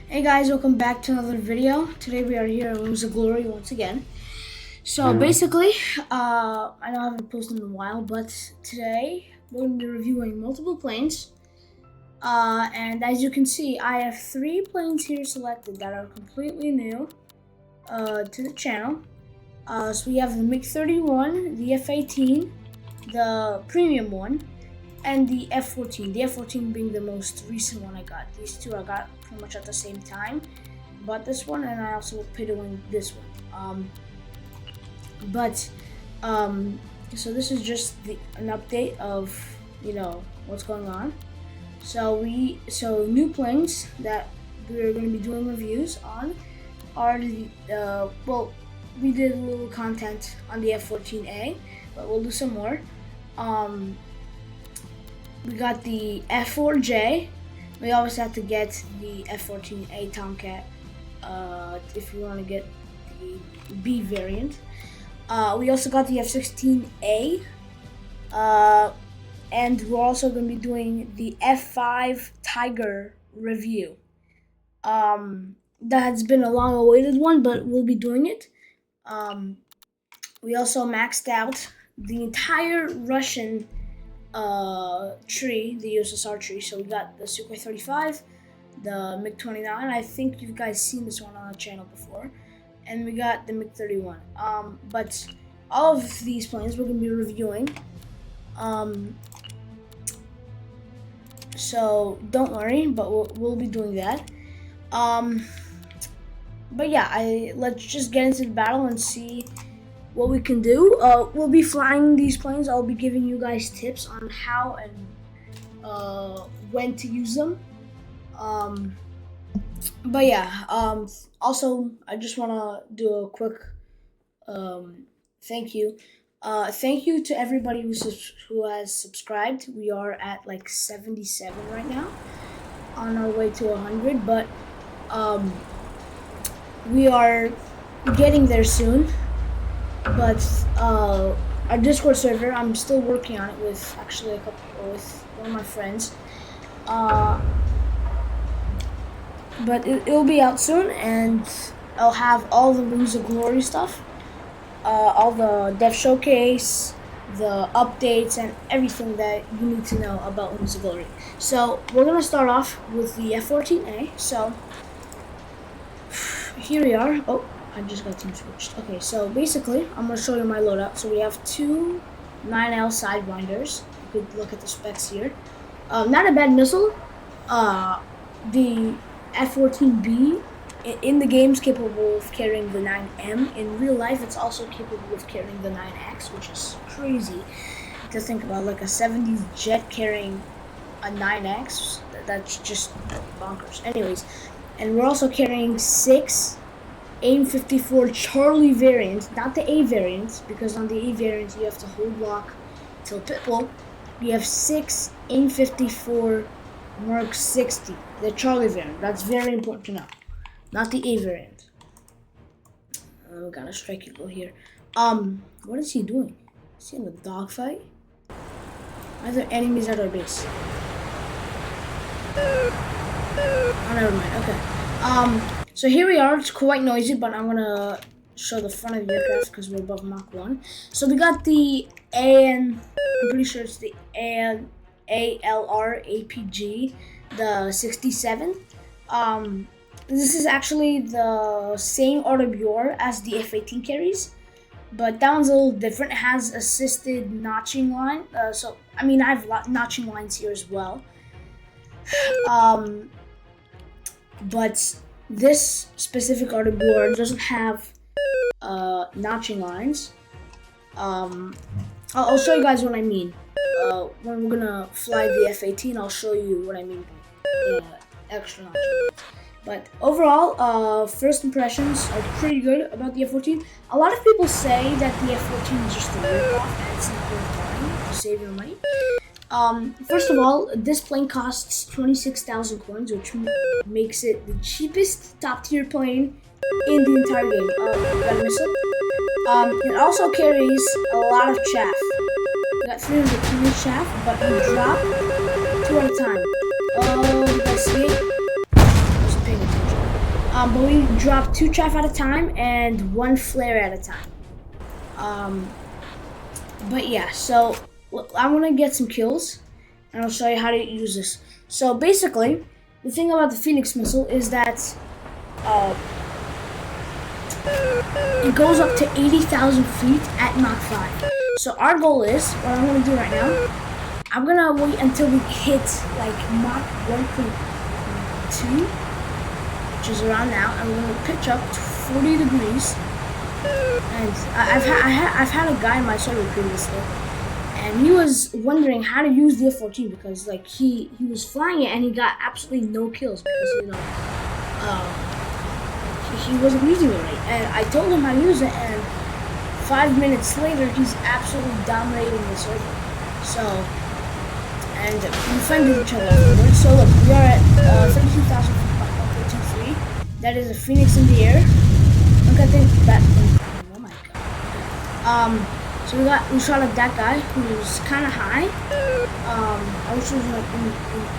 Hey guys, welcome back to another video. Today we are here in Wings of Glory once again. So basically, I know I haven't posted in a while, but today we're going to be reviewing multiple planes. And as you can see, I have 3 planes here selected that are completely new to the channel. So we have the MiG-31, the F-18, the premium one, and the F-14. The F-14 being the most recent one I got. These two I got pretty much at the same time. Bought this one, and I also paid to win this one. So this is just an update of what's going on. So new planes that we're going to be doing reviews on are we did a little content on the F-14A, but we'll do some more. We got the F-4J. We always have to get the F-14A Tomcat if you want to get the B variant. We also got the F-16A, and we're also going to be doing the F-5 Tiger review. That's been a long-awaited one, but we'll be doing it. We also maxed out the entire Russian tree, the USSR tree. So we got the Sukhoi 35, the MiG-29. I think you guys seen this one on the channel before, and we got the MiG-31. But all of these planes we're gonna be reviewing. So don't worry, but we'll be doing that. But yeah, let's just get into the battle and see what we can do. We'll be flying these planes. I'll be giving you guys tips on how and when to use them. But yeah, also I just want to do a quick thank you. Thank you to everybody who has subscribed. We are at like 77 right now, on our way to 100. But we are getting there soon. But our Discord server, I'm still working on it with with one of my friends. But it'll be out soon, and I'll have all the Wings of Glory stuff, all the dev showcase, the updates, and everything that you need to know about Wings of Glory. So we're gonna start off with the F-14A. So here we are. Oh, I just got team switched. Okay, so basically, I'm going to show you my loadout. So we have 2 9L Sidewinders. You could look at the specs here. Not a bad missile. The F-14B in the game is capable of carrying the 9M. In real life, it's also capable of carrying the 9X, which is crazy to think about. Like a 70s jet carrying a 9X. That's just bonkers. Anyways, and we're also carrying 6 AIM-54 Charlie variant, not the A variant, because on the A variant you have to hold lock till pitbull. We have 6 AIM-54 Merc 60, the Charlie variant. That's very important to know, not the A variant. We got a strike eagle here. What is he doing? Is he in a dogfight? Are there enemies at our base? Oh, never mind. Okay. So here we are. It's quite noisy, but I'm gonna show the front of the aircraft because we're above Mach 1. So we got the I'm pretty sure it's the ALR APG, the 67. This is actually the same RWR as the F-18 carries, but that one's a little different. It has assisted notching line. So I mean, I have notching lines here as well. But this specific RWR doesn't have notching lines. I'll show you guys what I mean. When we're gonna fly the F-18, I'll show you what I mean by extra notching. But overall, first impressions are pretty good about the F-14. A lot of people say that the F-14 is just a rip-off and it's not worth buying to save your money. First of all, this plane costs 26,000 coins, which makes it the cheapest top-tier plane in the entire game. Got a missile. It also carries a lot of chaff. We got 300 kilos chaff, but we drop 2 at a time. Oh, you guys see it? Just paying attention. But we drop 2 chaff at a time and 1 flare at a time. But yeah, so I'm gonna get some kills, and I'll show you how to use this. So basically, the thing about the Phoenix missile is that it goes up to 80,000 feet at Mach 5. So our goal is, what I'm gonna do right now, I'm gonna wait until we hit like Mach 1.2, which is around now, and we're gonna pitch up to 40 degrees. And I've had a guy in my server previously, and he was wondering how to use the F-14 because like he was flying it and he got absolutely no kills because he wasn't using it right. And I told him how to use it, and 5 minutes later he's absolutely dominating the server. So, and we friended each other afterwards. So look, we are at 32,000 feet, 1.23. That is a Phoenix in the air. Look at that. Oh my god. So we shot at that guy who's kind of high. I was using like an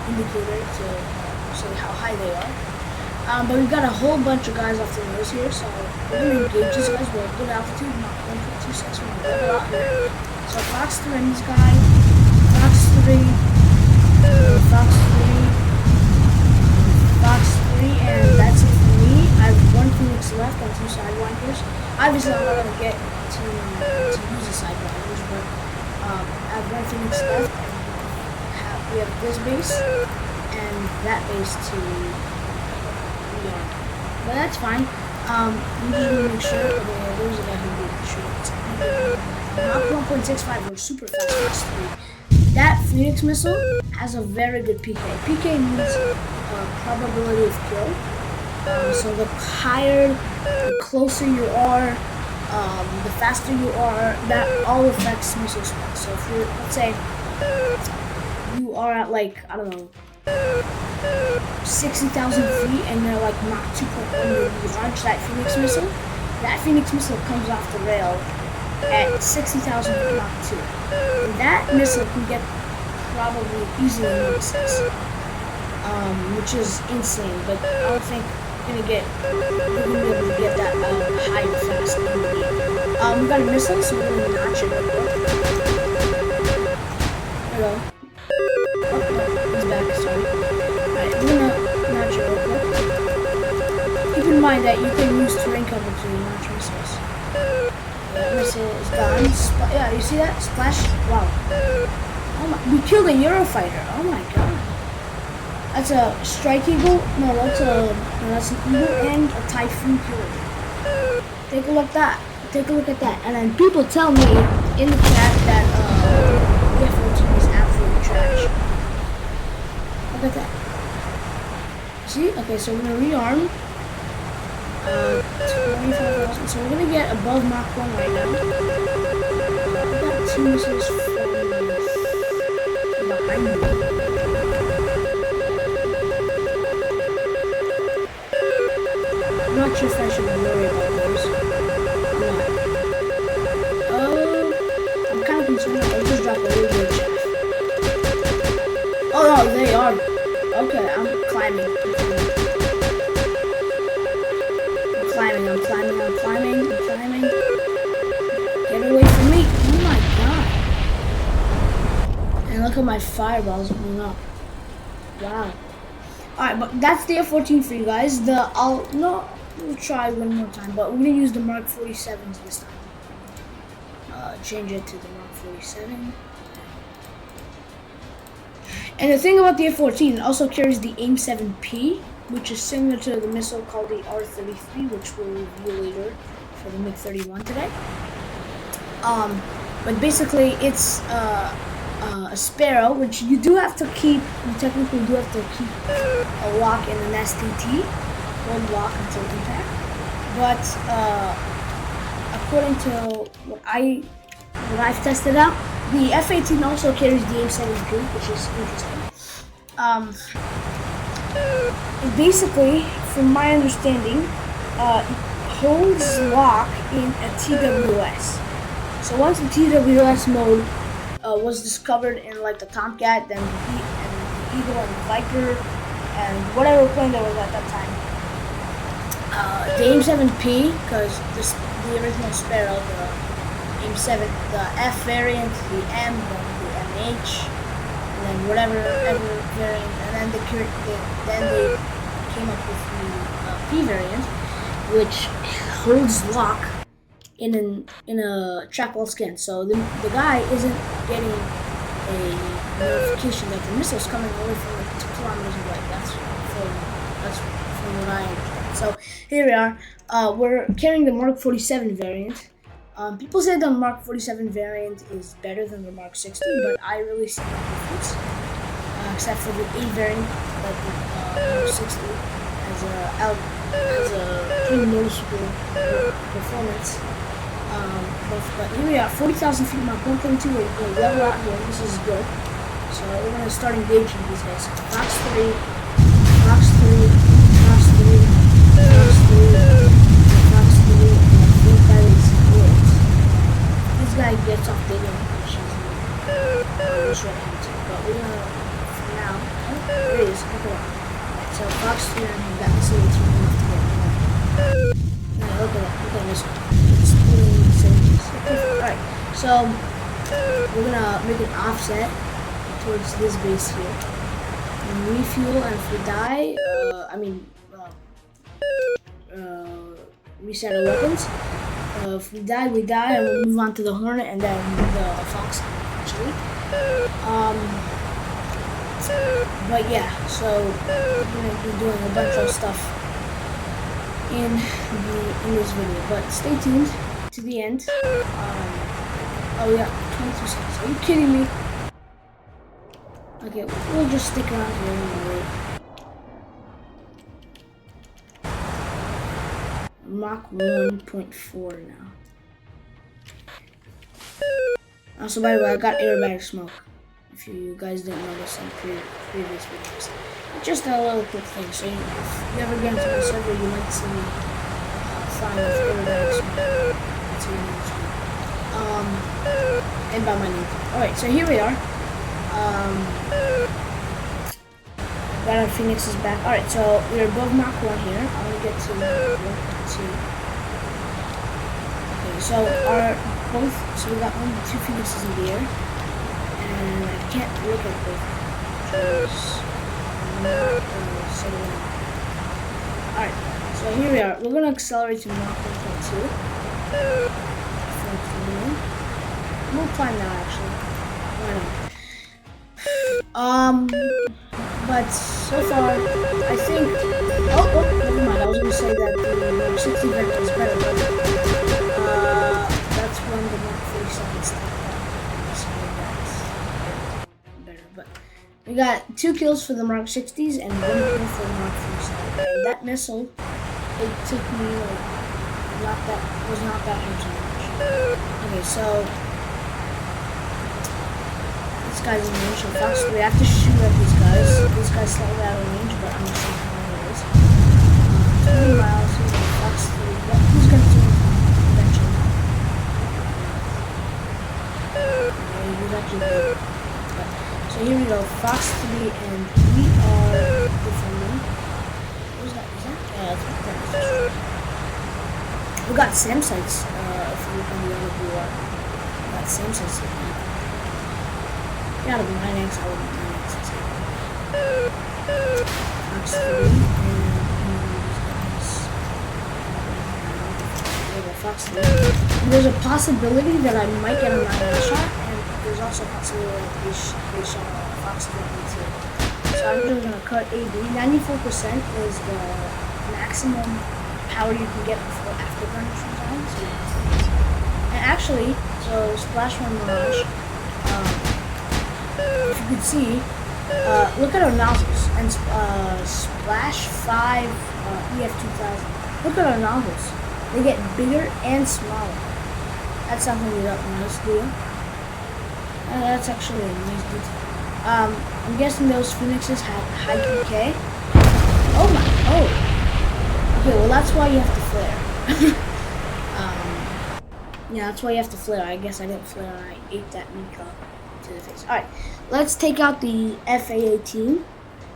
indicator to say how high they are. But we got a whole bunch of guys off the nose here, so we're gonna engage these guys. We're at good altitude, Mach 1.26. We're gonna level out here. So Fox 3 and this guy, Fox 3, Fox 3, Fox 3, and that's it for me. I have 1 Phoenix left on 2 sidewinders. Obviously, I'm not gonna get to use the sidewinders, but I have 1 Phoenix left, and we have this base and that base to rearm. But that's fine. I'm just gonna make sure. Okay, there's a guy who didn't shoot. Mach 1.65. We're super fast. Fox 3. That Phoenix missile has a very good PK. PK means probability of kill. So the higher, the closer you are, the faster you are, that all affects missile speed. So if you're, let's say, you are at like, I don't know, 60,000 feet and you're like Mach 2.1, you launch that Phoenix missile comes off the rail at 60,000 feet Mach 2. And that missile can get probably easily misses, which is insane, but I don't think we're gonna be able to get that high and fast. We got a missile, so we're gonna notch it real quick. There we go. Oh, no, he's back, sorry. Alright, we're gonna notch it real quick. Keep in mind that you can use terrain cover to notch missiles. That missile is gone. Yeah, you see that? Splash? Wow. Oh my, we killed a Eurofighter. Oh my god. That's a Strike Eagle? No, that's an Eagle and a Typhoon killer. Take a look at that. Take a look at that. And then people tell me in the chat that the F-14 is absolutely trash. Look at that. See? Okay, so we're gonna rearm. 25,000. So we're gonna get above Mach 1 right now. We got 2 missiles from behind me. I'm not sure if I should worry about those. I'm kind of concerned that they just dropped a really good chaff. Oh no, they are. Okay, I'm climbing. I'm climbing. Get away from me. Oh my god. And look at my fireballs going up. Wow. Alright, but that's the F-14 for you guys. We'll try one more time, but we're gonna use the Mark 47s this time. Change it to the Mark 47. And the thing about the F-14, it also carries the AIM-7P, which is similar to the missile called the R-33, which we'll review later for the MiG-31 today. But basically, it's a Sparrow, which you technically do have to keep a lock in an STT, one lock until impact. But according to what I've tested out, the F-18 also carries the AIM-7P, which is interesting. It basically, from my understanding, holds lock in a TWS. So once the TWS mode was discovered in like the Tomcat, then the Eagle and the Viper, and whatever plane there was at that time, the AIM-7P, because the original Sparrow, the AIM-7, the F variant, the M, then the MH, and then whatever ever variant, and then they came up with the P variant, which holds lock in a trackwell scan. So the guy isn't getting a notification that the missile's coming only from like 2 kilometers away. That's from what I understand. So here we are. We're carrying the Mark 47 variant. People say the Mark 47 variant is better than the Mark 60, but I really see no difference, except for the A variant, that the Mark 60 has a pretty noticeable performance. But here we are, 40,000 feet, Mark 1.2. We're level out here. This is good. So we're gonna start engaging these guys. Fox 3, Fox 3, Fox 3, Fox 3, Fox 3, and I think that is it. This guy gets off digging, which is this right here too. But we're gonna, for now, oh, there it is. Look at that. So Fox 3, and that is it. We're gonna have to get more. Yeah, look at this one. It's doing the same. Alright, so we're gonna make an offset towards this base here. And refuel, and if we die, reset our weapons. If we die, we die, and we'll move on to the Hornet and then the Foxhound, actually. But yeah, so we're gonna be doing a bunch of stuff in this video, but stay tuned to the end. Oh yeah, 22 seconds. Are you kidding me? Okay, we'll just stick around here and wait. Mach 1.4 now. Also, by the way, I got aerobatic smoke. If you guys didn't notice in previous videos. Just a little quick thing. So if you ever get into my server, you might see me flying with aerobatic smoke. That's your name. And by my name. Alright, so here we are. Got our Phoenixes back. Alright, so we're above Mach 1 here. I'm gonna get to Mach 2. Okay, so we got 2 Phoenixes in the air. And I can't look at both because I'm not Alright, so here we are. We're gonna accelerate to Mach 1.2. We'll climb now, actually. Why not? But so far, I think. Oh, never mind. I was gonna say that the Mark 60 variant is better, but that's when the Mark 47 stopped. So that's better. But we got 2 kills for the Mark 60s and 1 kill for the Mark 47. And that missile, it took me like was not that hard to launch. Okay, so. This guy's in range, so Fox 3, I have to shoot at these guys. This guy's slightly out of range, but I'm not sure how long it is. 20 miles, Fox 3, but who's going to do it eventually? Okay, he's actually good. So here we go, Fox 3, and we are defending. What was that? Is that? Yeah, that's right. We got SAM sights, if you look on the other blue one. We got SAM sights. Gotta be 9x, I would be 9x. Fox 3, and Fox 3. There's a possibility that I might get a 9x shot, and there's also a possibility that they shot Fox 3 too. So I'm just gonna cut AD. 94% is the maximum power you can get before afterburners from down. And actually, so Splash 1 Mirage. If you could see, look at our nozzles and Splash 5 EF2000. Look at our nozzles; they get bigger and smaller. That's something we don't notice, do you? That's actually a nice detail. I'm guessing those Phoenixes had high PK. Oh my! Oh. Okay, well that's why you have to flare. Yeah, that's why you have to flare. I guess I didn't flare and I ate that meat cup to the face. Alright, let's take out the F-A-18.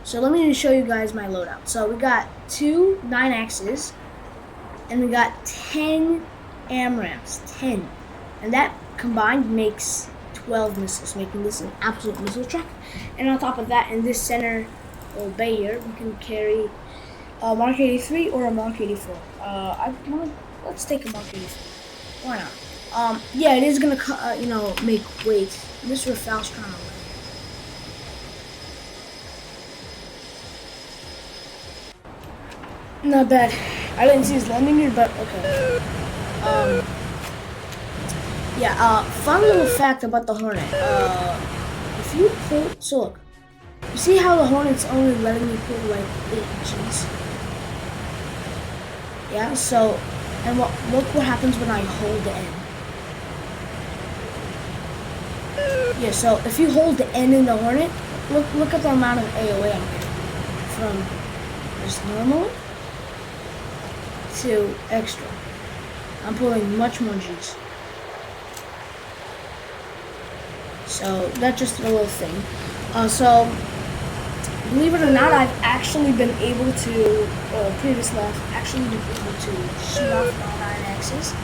So let me just show you guys my loadout. So we got 2 9Xs, and we got 10 AMRAAMs, 10, and that combined makes 12 missiles, making this an absolute missile truck. And on top of that, in this center bay here, we can carry a Mark 83 or a Mark 84. Let's take a Mark 84. Why not? Yeah, it is gonna make weight. Mr. Faustron. Not bad. I didn't see his landing gear, but okay. Fun little fact about the Hornet. If you pull, so look, you see how the Hornet's only letting me pull like 8 Gs? Yeah, so, and look what happens when I hold the N. Yeah, so if you hold the N in the Hornet, look at the amount of AOA I'm getting. From just normal to extra. I'm pulling much more Gs. So that's just a little thing. So believe it or not, I've actually been able to, previously I've actually been able to shoot off all 9Xs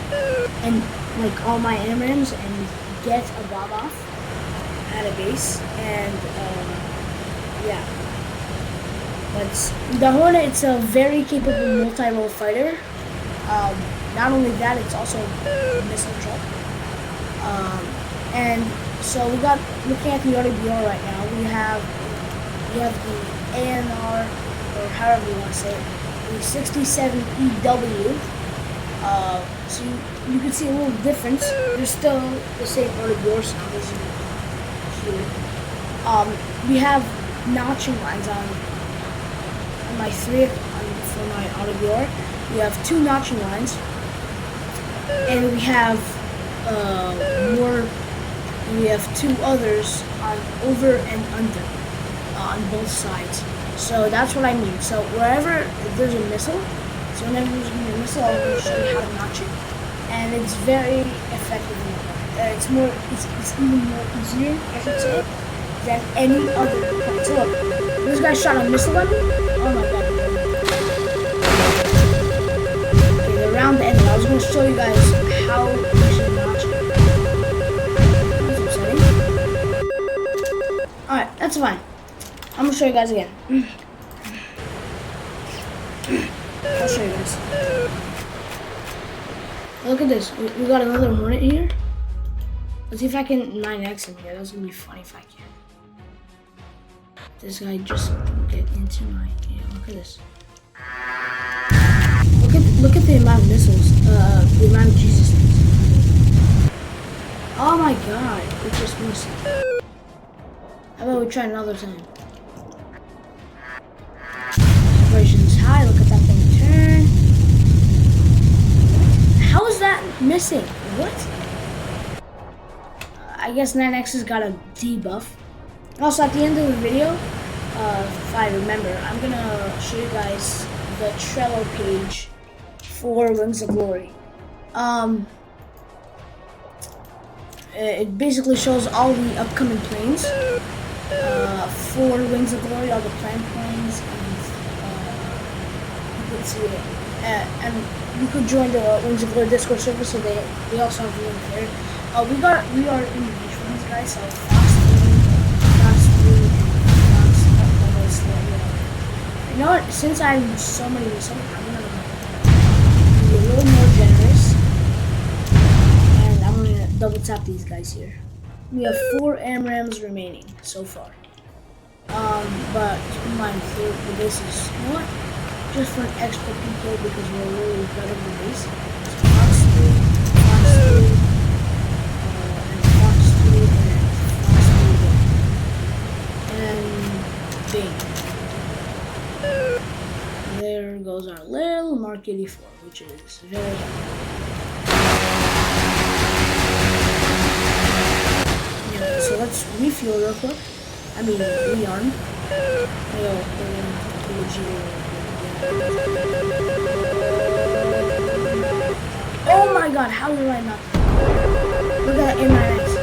and like all my AMRAAMs and get a bomb off at a base. And yeah. But the Hornet, it's a very capable multi-role fighter. Not only that, it's also a missile truck. And so we got, looking at the RWR right now, we have the ANR, or however you want to say it, the 67EW. So you can see a little difference. There's still the same RWR sound as you hear. We have notching lines on my 3 for my RWR. We have 2 notching lines, and we have we have 2 others on over and under on both sides. So that's what I mean. So wherever there's a missile, so whenever there's going to be a missile, I'll show you how to notch it, and it's very effective. It's even more easier, I should say, than any other point. So look, this guy shot a missile at me. Oh my god. Okay, around the end, I was going to show you guys how you should notch it. Alright, that's fine. I'm going to show you guys again. I'll show you guys. Look at this. We got another Hornet here. Let's see if I can 9X him here. That's going to be funny if I can. This guy just get into my... Yeah, look at this. Look at the amount of missiles. The amount of Jesus things. Oh my god. It just missed. How about we try another time? Separation's high. Look at that thing turn. How is that missing? What? I guess 9X has got a debuff. Also, at the end of the video, if I remember, I'm gonna show you guys the Trello page for Wings of Glory. It basically shows all the upcoming planes for Wings of Glory, all the planned planes, and you can see it. And you could join the Wings of Glory Discord server, so they also have a link there. We are in the beach with these guys, so you know what? Since I have so many missiles, I'm gonna be a little more generous, and I'm gonna double tap these guys here. We have 4 AMRAAMs remaining so far. But keep in mind, the base is, you know what? Just for an extra PK because we're really better than the base. So Fox 3, and Fox 3, and Fox 3 again. And bing. There goes our little Mark 84, which is very heavy. Yeah, so let's refuel real quick. I mean, rearm. Oh my god, how did I not? Look at that in my eyes.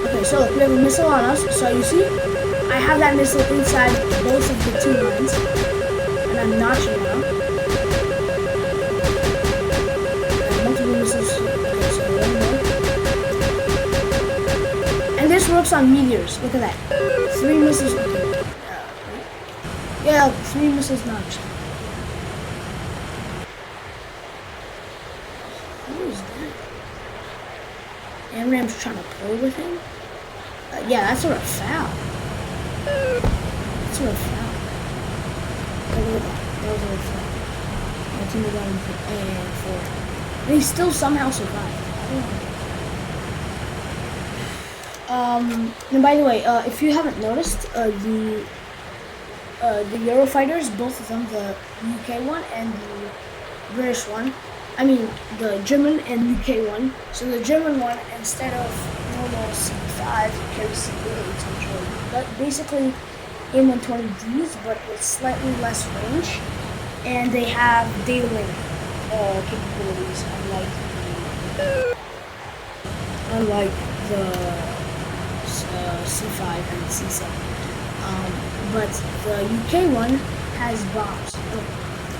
Okay, so look, we have a missile on us. So you see, I have that missile inside both of the 2 lines. And I'm notching now. focus on meteors. Look at that. 3 missiles. Yeah, 3 missiles launched. Who is that? Amram's trying to pull with him? Yeah, that's sort of foul. That's sort of foul. Look at that. That was a little foul. My team was on and 4. And he still somehow survived. And by the way, if you haven't noticed, the Eurofighters, both of them, the UK one and the British one, I mean the German and UK one. So the German one, instead of normal C5, carries C8s, which are basically M120Ds, but with slightly less range, and they have data link capabilities, unlike the C5 and C7. But the UK one has bombs.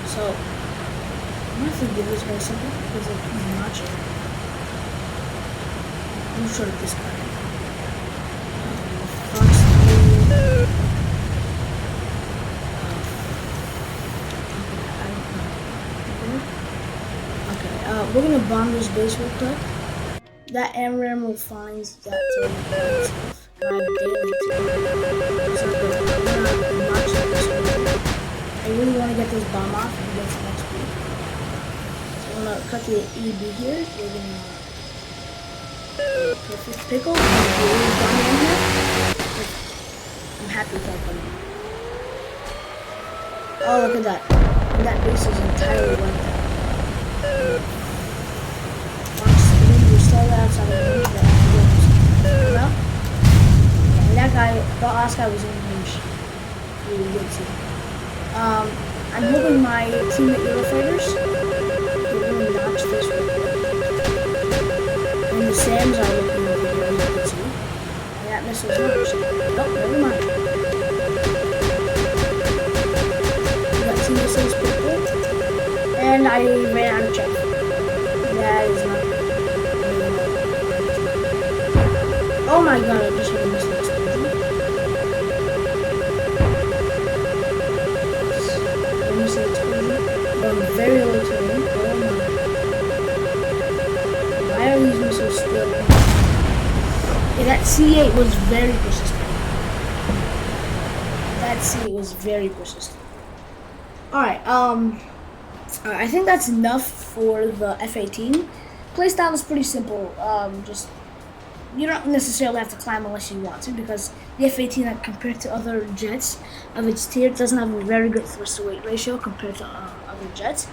So I'm gonna have to give this guy something because he's notching. I'm sure of this guy. Okay, we're gonna bomb this base real quick. That AMRAM will find that I really want to get this bomb off and get some XP. So I'm gonna cut the EB here. We're gonna perfect pickle. I'm happy with that bunny. Oh, look at that. And that base is entirely wiped out. Outside of the range that and that guy, the last guy was in range. Really good too. I'm hoping my teammate Eurofighters will really notch this one. And the SAMs are looking really good too. And that missile's notched. Oh, never mind. We got 2 missiles purple. And I ran out of check. That is not. Oh my god, I just heard a missile explosion. From very low terrain. Oh my. Why are these missiles still? Yeah, that C8 was very persistent. That C8 was very persistent. Alright, I think that's enough for the F-18. Playstyle is pretty simple. You don't necessarily have to climb unless you want to, because the F-18, compared to other jets of its tier, doesn't have a very good thrust to weight ratio compared to other jets.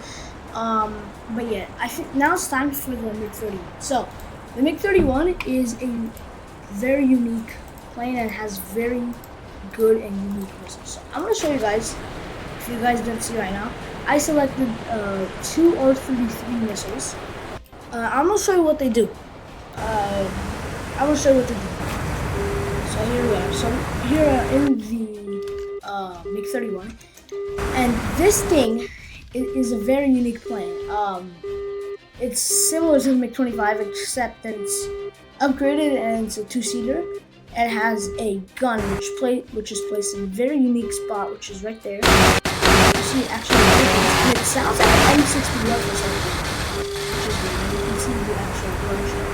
But yeah, I think now it's time for the MiG-31. So the MiG-31 is a very unique plane and has very good and unique missiles. So I'm going to show you guys, if you guys don't see right now, I selected 2 R-33 missiles. I'm going to show you what they do. I will show you what to do. So here we are. So here in the MiG-31, and this thing is a very unique plane. It's similar to the MiG-25, except that it's upgraded and it's a 2-seater. It has a gun which is placed in a very unique spot, which is right there. You see, actually, and it sounds like an M60 rifle or something, which is good. You can see the actual version.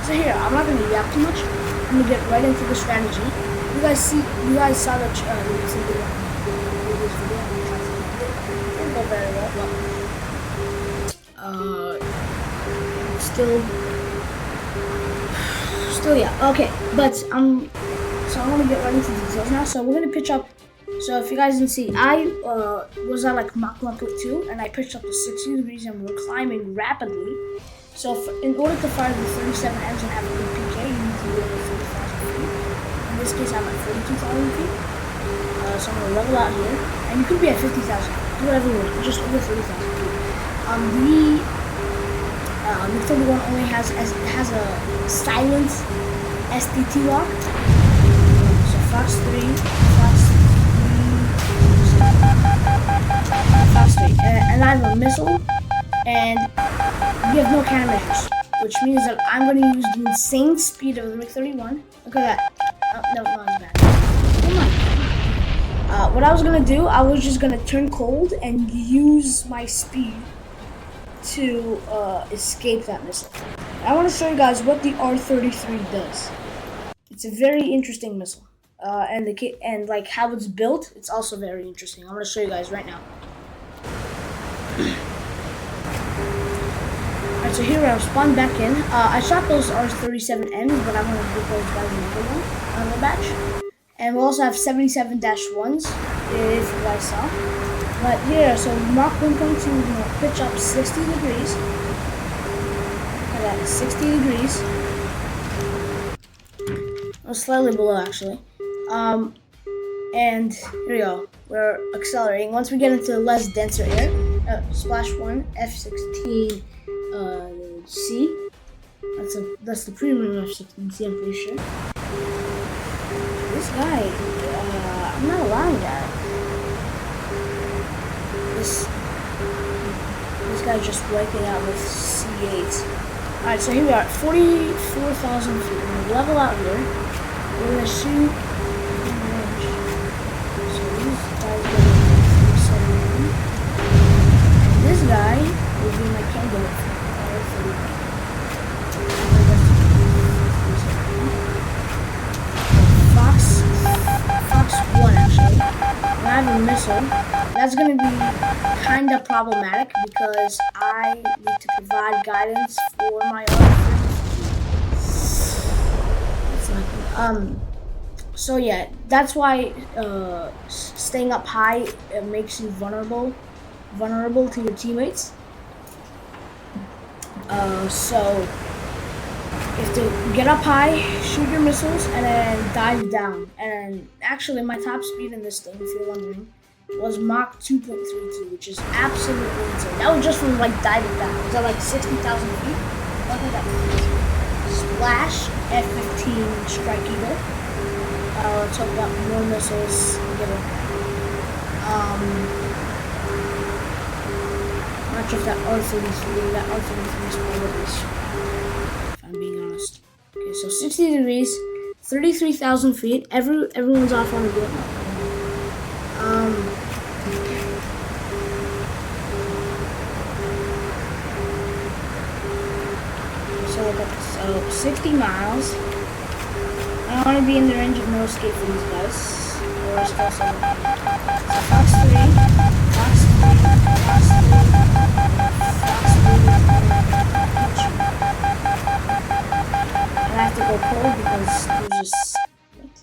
So here, I'm not gonna yap too much. I'm gonna get right into the strategy. You guys saw the this video. Didn't go very well, but still yeah. Okay, but so I'm gonna get right into the details now. So we're gonna pitch up. So if you guys didn't see, I was at like Mach 1.2, and I pitched up to 60 degrees, and we're climbing rapidly. So in order to fire the 37Ms and have a good PK, you need to be over 30,000 feet. In this case, I'm at 42,000 feet. So I'm gonna level out here, and you could be at 50,000. Do whatever you want, just over 30,000 feet. The MiG-31 only has a silent SDT lock. So Fox 3, and I have a missile, and you have no countermeasures. which means that I'm going to use the insane speed of the MiG-31. Look at that. Oh, no, not as bad. Come on. What I was going to do, I was just going to turn cold and use my speed to escape that missile. I want to show you guys what the R-33 does. It's a very interesting missile. And like how it's built, it's also very interesting. I'm going to show you guys right now. Alright, so here I spawned back in. I shot those R-37Ms, but I'm going to put those guys another one on the batch. And we'll also have 77-1s, if you guys saw. But here, so Mach 1.2, we're going to pitch up 60 degrees. Look at that, 60 degrees. Or slightly below, actually. And here we go. We're accelerating. Once we get into less denser air, splash 1, F-16C. That's the premium F-16C, I'm pretty sure. This guy, I'm not allowing that. This guy's just wiping out with C8s. Alright, so here we are at 44,000 feet. We're going to level out here. We're going to shoot. So these guys get 47. And this guy will be my candidate for R-31. Fox 1 actually. When I have a missile, that's going to be kind of problematic because I need to provide guidance for my R-33. So yeah, that's why staying up high makes you vulnerable to your teammates. So you have to get up high, shoot your missiles, and then dive down. And actually, my top speed in this thing, if you're wondering, was Mach 2.32, which is absolutely insane. That was just from like diving down. It was at like 60,000 feet. Look at that. Splash F-15 Strike Eagle. Let's hope that more missiles get it. Not sure if that R-33 is probably, if I'm being honest. Okay, so 60 degrees, 33,000 feet. Everyone's off on the board. So look at this. So 60 miles. I don't want to be in the range of no escape for these guys. Or else they'll say, so Fox 3, Fox 3, Fox 3, Fox 3, and I have to go cold because there's just... What?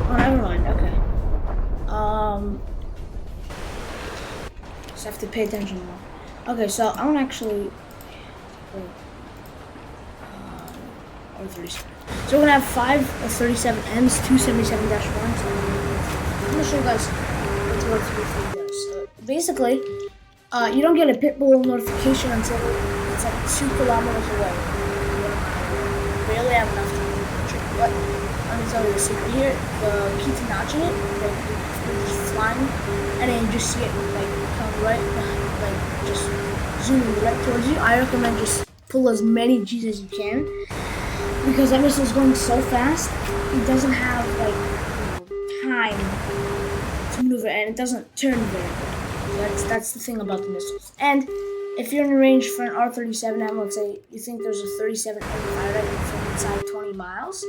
Oh, never mind, okay. So I have to pay attention more. Okay, so I don't actually... R-37. So we're gonna have 5 37Ms, 2 77-1s. I'm gonna show you guys what the R-33 does. Basically, you don't get a pitbull notification until it's like 2 kilometers away. You barely have enough time to trick. But let me tell you the secret here. The key to notching it, like you're just flying, and then you just see it like come right, like just zooming right towards you. I recommend just pull as many G's as you can. Because that missile is going so fast, it doesn't have like time to maneuver, and it doesn't turn very good. That's the thing about the missiles. And if you're in range for an R-37M, let's say you think there's a 37M fired at you from inside 20 miles,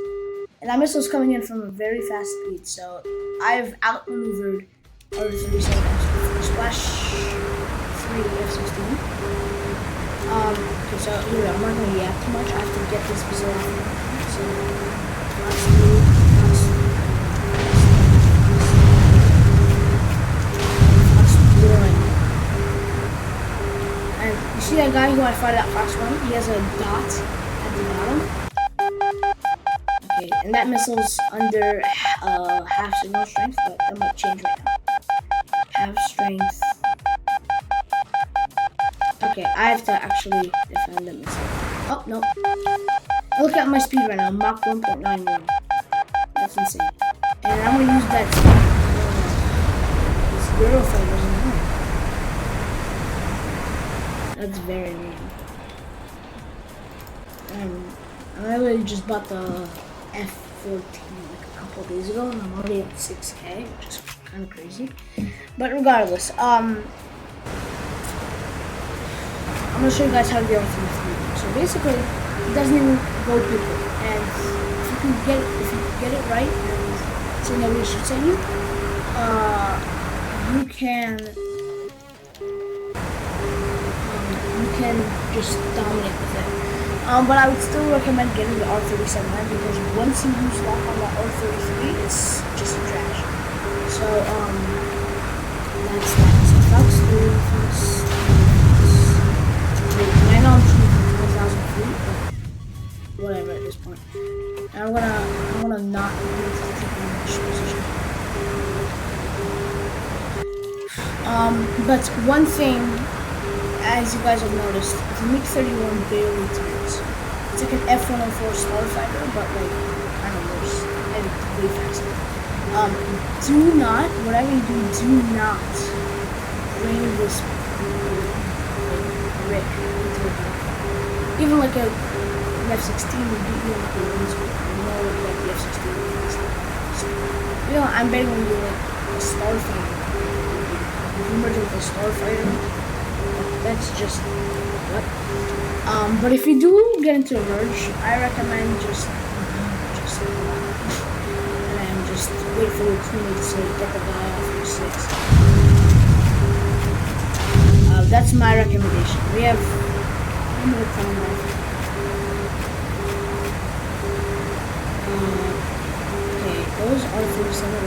and that missile is coming in from a very fast speed. So I've outmaneuvered R-37Ms before. Splash 3 F-16. Okay, so here I'm not going to react too much. I have to get this missile off. So, let's do and you see that guy who I fired at Fox 1? He has a dot at the bottom. Okay, and that missile's under half signal strength, but that might change right now. Half strength. Okay, I have to actually defend the missile. Oh, no. Look at my speed right now, Mach 1.91. That's insane. And I'm going to use that this Eurofighter. That's very annoying. I literally just bought the F-14 like a couple of days ago, and I'm already at 6K, which is kind of crazy. But regardless, I'm gonna show you guys how to get with the. So basically, it doesn't even go people, and if you get it right, and so nobody shoots at you, you can just dominate with it. But I would still recommend getting the R37 because once you use lock on the R33, it's just trash. So that's that. So Fox 3, Fox. I know I'm shooting from 20,000 feet, but whatever at this point. And I'm gonna not use the position. But one thing, as you guys have noticed, the MiG-31 barely turns. It's like an F-104 starfighter, but like I don't know, maybe way faster. Do not, whatever you do not bring this rig into a gun. Even like an F-16 would beat you like a wings with. You know, like the F-16 is fast. You know, I'm betting when you're like a starfighter. If you merge with a starfighter, that's just what. But if you do get into a merge, I recommend just and just wait for your teammates to get the guy off your 6. That's my recommendation. We have limited time left. Okay, those are for some of the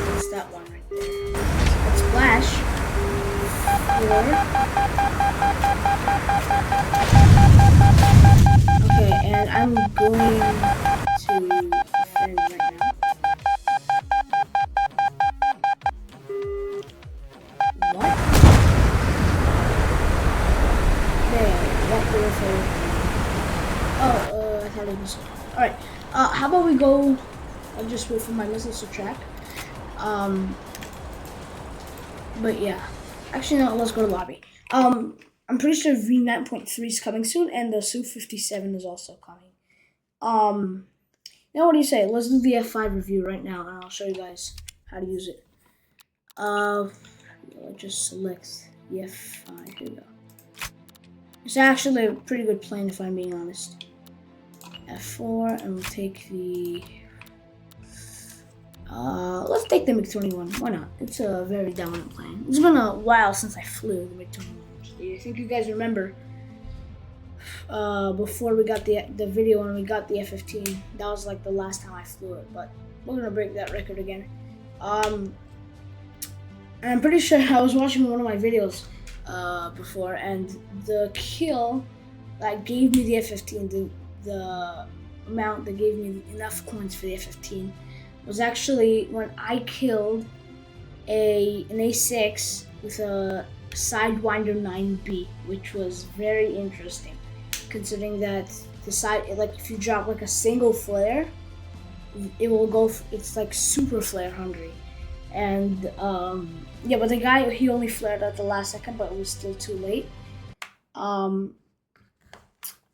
That's that one right there. Let's flash. 4. Okay, and I'm going to defend right now. What? There, what the refer? Oh, I thought it was. Alright, how about we go? I'll just wait for my missiles to track. But yeah. Actually, no, let's go to lobby. I'm pretty sure V9.3 is coming soon, and the Su-57 is also coming. Now what do you say? Let's do the F5 review right now, and I'll show you guys how to use it. I'll just select the F5. Here we go. It's actually a pretty good plane, if I'm being honest. F4, and we'll take the. Let's take the MiG-21. Why not? It's a very dominant plane. It's been a while since I flew the MiG-21. I think you guys remember before we got the video when we got the F-15. That was like the last time I flew it, but we're gonna break that record again. And I'm pretty sure I was watching one of my videos before, and the kill that gave me the F-15, the amount that gave me enough coins for the F-15 was actually when I killed an A6 with a Sidewinder 9B, which was very interesting, considering that the side, like if you drop like a single flare, it will go. It's like super flare hungry, and yeah. But the guy, he only flared at the last second, but it was still too late.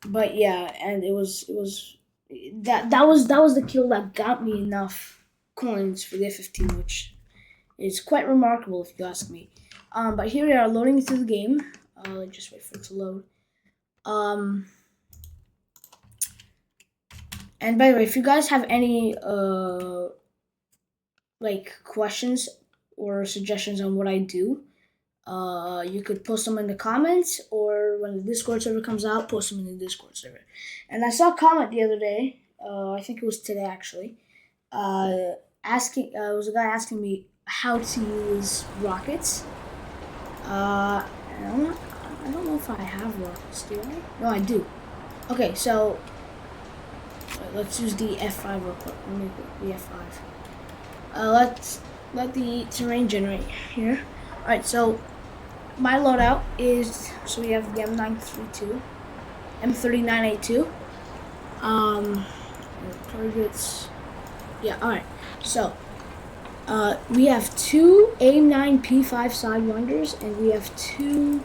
But yeah, and it was that was the kill that got me enough coins for the F-15, which is quite remarkable if you ask me. But here we are loading into the game. Just wait for it to load. And by the way, if you guys have any like questions or suggestions on what I do, you could post them in the comments, or when the Discord server comes out, post them in the Discord server. And I saw a comment the other day, I think it was today actually, it was a guy asking me how to use rockets. I don't know if I have rockets, do I? No, I do. Okay, so let's use the F5 real quick. Let me put the F5. Let's let the terrain generate here. Alright, so my loadout is, so we have the M932, M39A2, targets, yeah, alright, so We have two A-9P5 sidewinders, and we have two.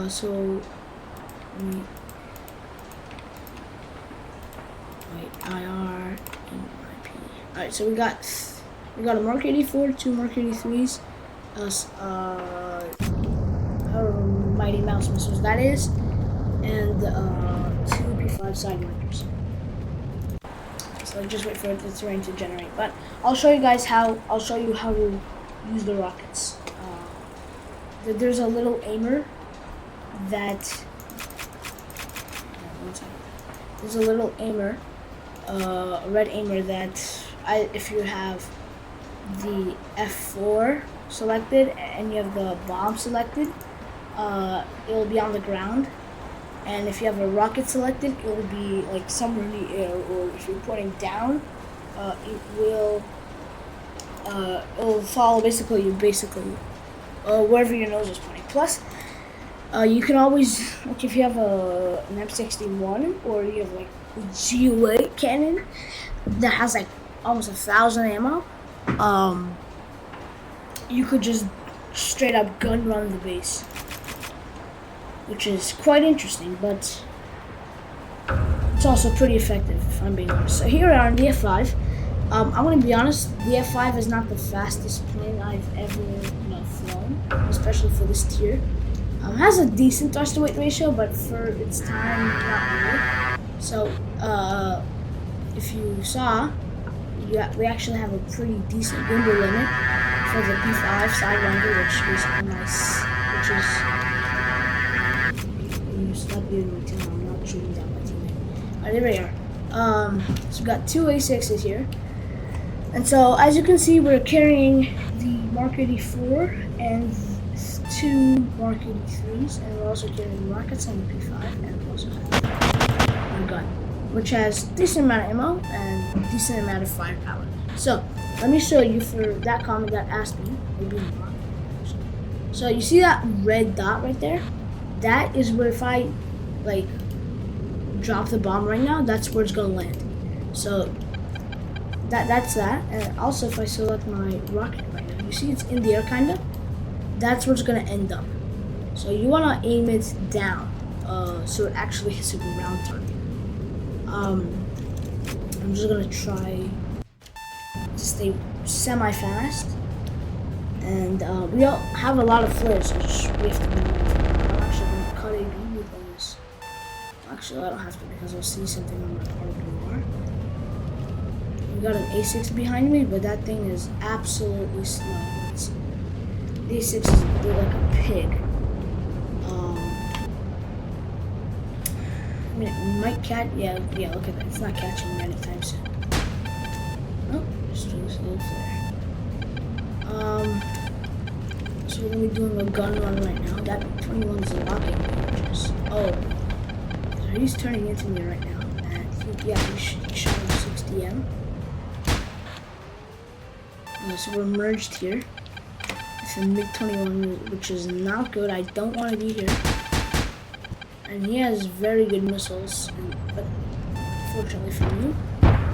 So. Wait, IR and IP. Alright, so we got a Mark 84, two Mark 83s, however mighty mouse missiles that is, and two P5 sidewinders. So just wait for the terrain to generate. But I'll show you guys how. I'll show you how to use the rockets. There's a little aimer that. There's a little aimer, a red aimer that if you have the F4 selected and you have the bomb selected, it'll be on the ground. And if you have a rocket selected, it will be like somewhere in the air, or if you're pointing down, it'll follow basically wherever your nose is pointing. Plus, you can always, like if you have an M61 or you have like a G8 cannon that has like almost 1,000 ammo, you could just straight up gun run the base, which is quite interesting, but it's also pretty effective if I'm being honest. So here we are on the F5. I'm gonna be honest, the F5 is not the fastest plane I've ever flown, especially for this tier. Has a decent thrust to weight ratio, but for its time, not really. So, if you saw, we actually have a pretty decent gimbal limit for the P5 sidewinder, which is nice. Which is you stop being my team. I'm not shooting down my teammate. Alright, there we are. So we've got two A6s here, and so as you can see, we're carrying the Mark 84 and two Mark 83s, and we're also carrying rockets on the P5, and we also have a gun, which has decent amount of ammo and decent amount of firepower. So let me show you for that comment that asked me. So you see that red dot right there? That is where if I like drop the bomb right now, that's where it's gonna land. So that's that. And also if I select my rocket right now, you see it's in the air kinda? That's where it's gonna end up. So you wanna aim it down, so it actually hits a ground target. I'm just gonna try to stay semi-fast, and we all have a lot of flares, which we have to be mindful of. I'm actually gonna cut a B with this. Actually, I don't have to because I'll see something on my RPR. We got an A6 behind me, but that thing is absolutely slow. These six, they're like a pig. I mean, it might catch. Yeah. Look at that. It's not catching me anytime soon. Oh, just a little flare. So we're gonna be doing a gun run right now. That 21 is locking dangerous. Oh, so he's turning into me right now. And he shot him 60M. So we're merged here. It's a MiG-21, which is not good. I don't want to be here. And he has very good missiles, but fortunately for me,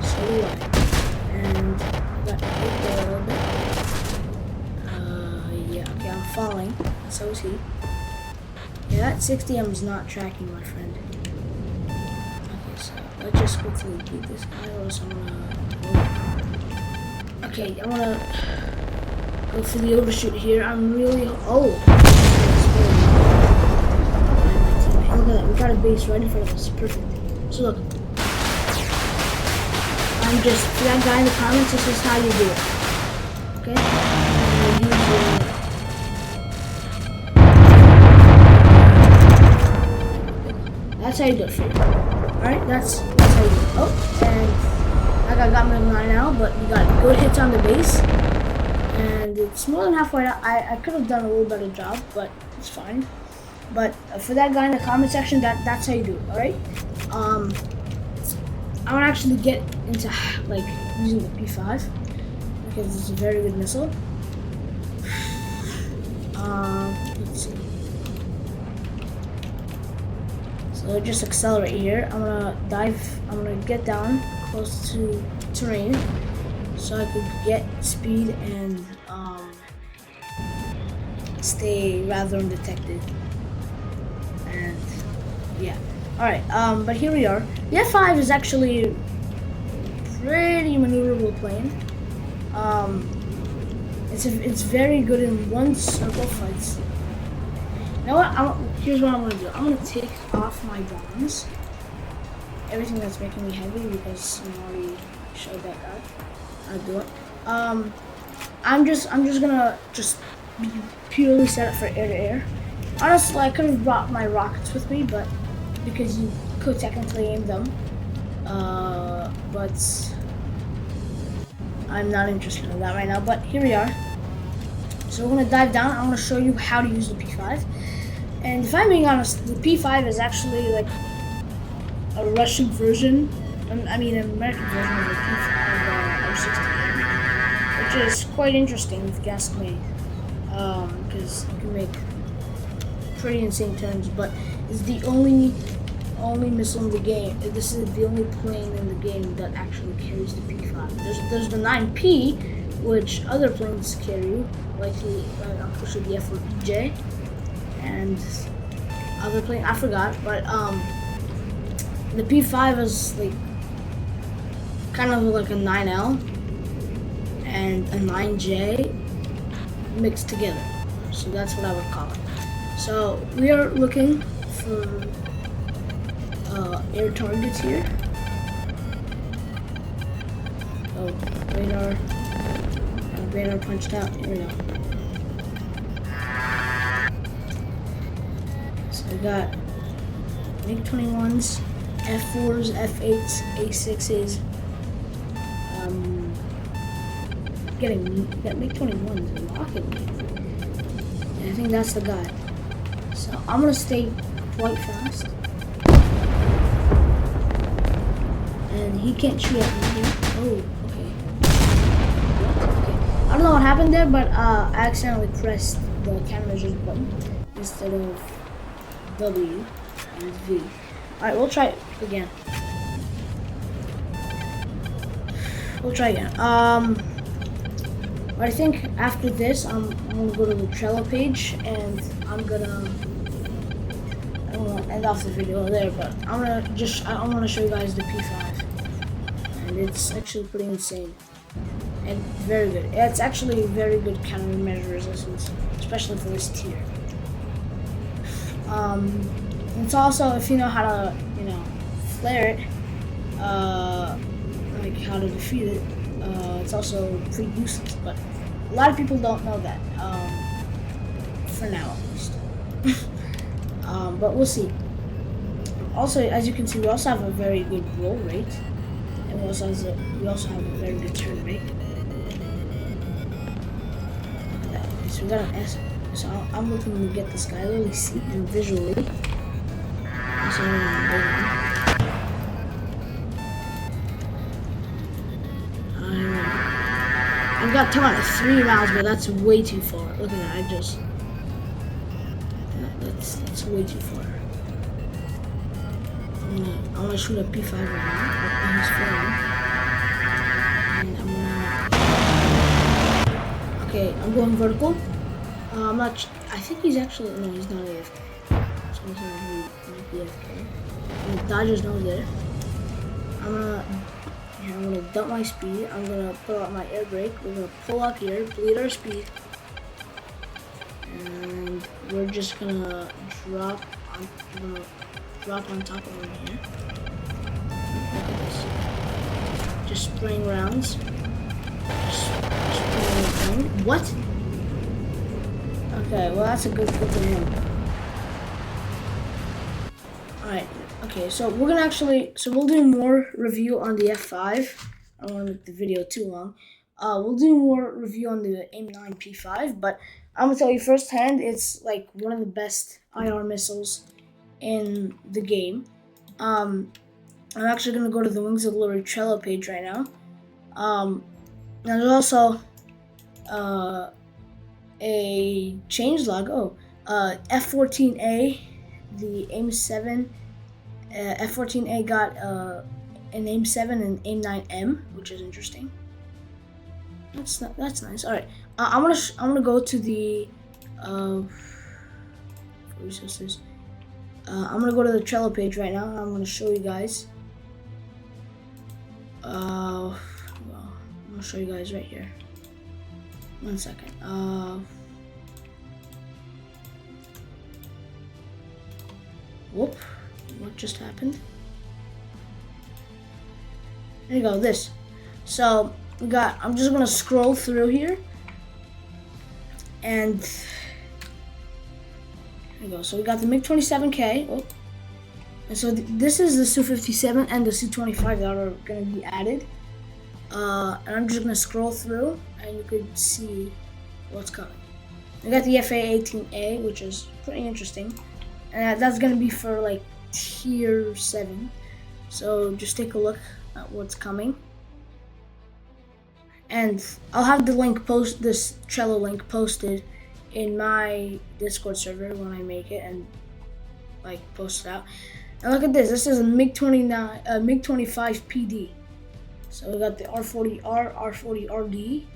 so do I. And I got hit there a little bit. Yeah, okay, I'm falling. So is he. Yeah, that 60M is not tracking, my friend. Okay, so let's just quickly beat this guy, or else I'm gonna... Okay, I wanna... go for the overshoot here. I'm really look at that. We got a base right in front of us. Perfect. So look, I'm just for that guy in the comments. This is how you do it. Okay. That's how you do it. All right. That's how you do it. Oh, and I got me 9 out, but we got good hits on the base. And it's more than halfway out. I could have done a little better job, but it's fine. But for that guy in the comment section, that's how you do it, alright? I want to actually get into like using the P5 because it's a very good missile. Let's see. So just accelerate here. I'm gonna get down close to terrain. so I could get speed and stay rather undetected. And yeah, all right. But here we are. The F5 is actually pretty maneuverable plane. It's very good in one or both fights. You know what? Here's what I'm gonna do. I'm gonna take off my bombs, everything that's making me heavy, because I already showed that out. I'll do it. I'm just gonna be purely set up for air to air. Honestly, I could have brought my rockets with me, but because you could technically aim them, but I'm not interested in that right now. But here we are. So we're gonna dive down. I'm gonna show you how to use the P5. And if I'm being honest, the P5 is actually like a Russian version. I mean, an American version of the P5 R60, which is quite interesting if you ask me, because you can make pretty insane turns. But it's the only missile in the game. This is the only plane in the game that actually carries the P5. There's the 9P, which other planes carry, like unfortunately the F-14J and other plane. I forgot, but the P5 is like kind of like a 9L and a 9J mixed together. So that's what I would call it. So we are looking for air targets here. Oh, radar punched out. Here we go. So we got MiG-21s, F4s, F8s, A6s. That MiG-21s are rocking me. And I think that's the guy. So I'm gonna stay quite fast. And he can't shoot at me here. Oh, okay. I don't know what happened there, but I accidentally pressed the countermeasures button instead of W and V. Alright, we'll try it again. But I think after this, I'm gonna go to the Trello page and I don't want to end off the video there, but I want to show you guys the P5, and it's actually pretty insane and very good. It's actually very good countermeasure resistance, especially for this tier. It's also, if you know how to, flare it, like how to defeat it, it's also pretty useless, but a lot of people don't know that, for now at least. But we'll see. Also, as you can see, we also have a very good roll rate, and we also have a very good turn rate. Look at that. Okay, so we got an S. So I'm looking to get this guy. Literally see him visually. So I've got time at 3 miles, but that's way too far. Look at that. That's way too far. I'm gonna shoot a P5 right now. He's flying. And okay, I'm going vertical. I'm not. I think he's actually. No, he's not AFK. So he's not AFK. And the Dodger's not there. I'm gonna dump my speed. I'm gonna put out my air brake. We're gonna pull up here, bleed our speed, and we're just gonna drop on top of him here. Look at this. Just spraying rounds. Just spraying around. What? Okay, well that's a good for him. Alright, okay, so we're gonna we'll do more review on the F5. I don't wanna make the video too long. We'll do more review on the AIM-9 P5, but I'm gonna tell you firsthand, it's like one of the best IR missiles in the game. I'm actually gonna go to the Wings of Glory Trello page right now. Now there's also a changelog. F-14A, the AIM-7. F-14A got an AIM-7 and AIM-9M, which is interesting. That's nice. All right, I'm gonna go to the resources. I'm gonna go to the Trello page right now. And I'm gonna show you guys. Well, I'm gonna show you guys right here. 1 second. Whoop! What just happened? There you go. This. So we got. I'm just gonna scroll through here, and there you go. So we got the MiG-27K. Oh. And so this is the Su-57 and the Su-25 that are gonna be added. And I'm just gonna scroll through, and you could see what's coming. We got the F-18A, which is pretty interesting, and that's gonna be for like tier 7. So just take a look at what's coming, and I'll have the link this Trello link posted in my Discord server when I make it and like post it out. And look at this. This is a MiG-25 PD. So we got the R40R, R40RD,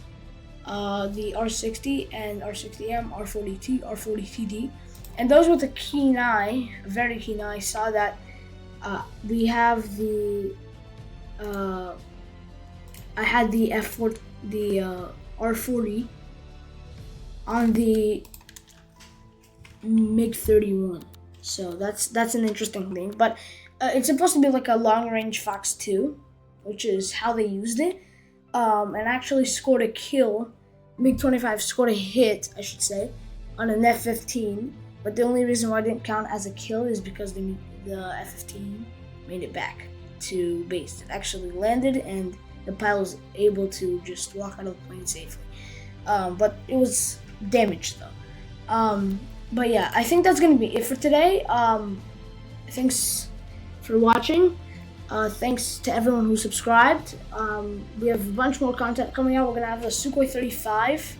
the R60 and R60M, R40T, R40TD. And those with a keen eye, a very keen eye, saw that we have the I had the R40 on the MiG-31. So that's an interesting thing. But it's supposed to be like a long-range Fox 2, which is how they used it, and actually scored a kill. MiG-25 scored a hit, I should say, on an F-15. But the only reason why it didn't count as a kill is because the F-15 made it back to base. It actually landed, and the pilot was able to just walk out of the plane safely. But it was damaged though. But yeah, I think that's gonna be it for today. Thanks for watching. Thanks to everyone who subscribed. We have a bunch more content coming out. We're gonna have a Sukhoi 35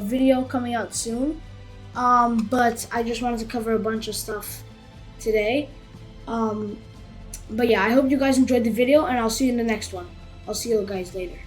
video coming out soon. But I just wanted to cover a bunch of stuff today. But yeah, I hope you guys enjoyed the video, and I'll see you in the next one. I'll see you guys later.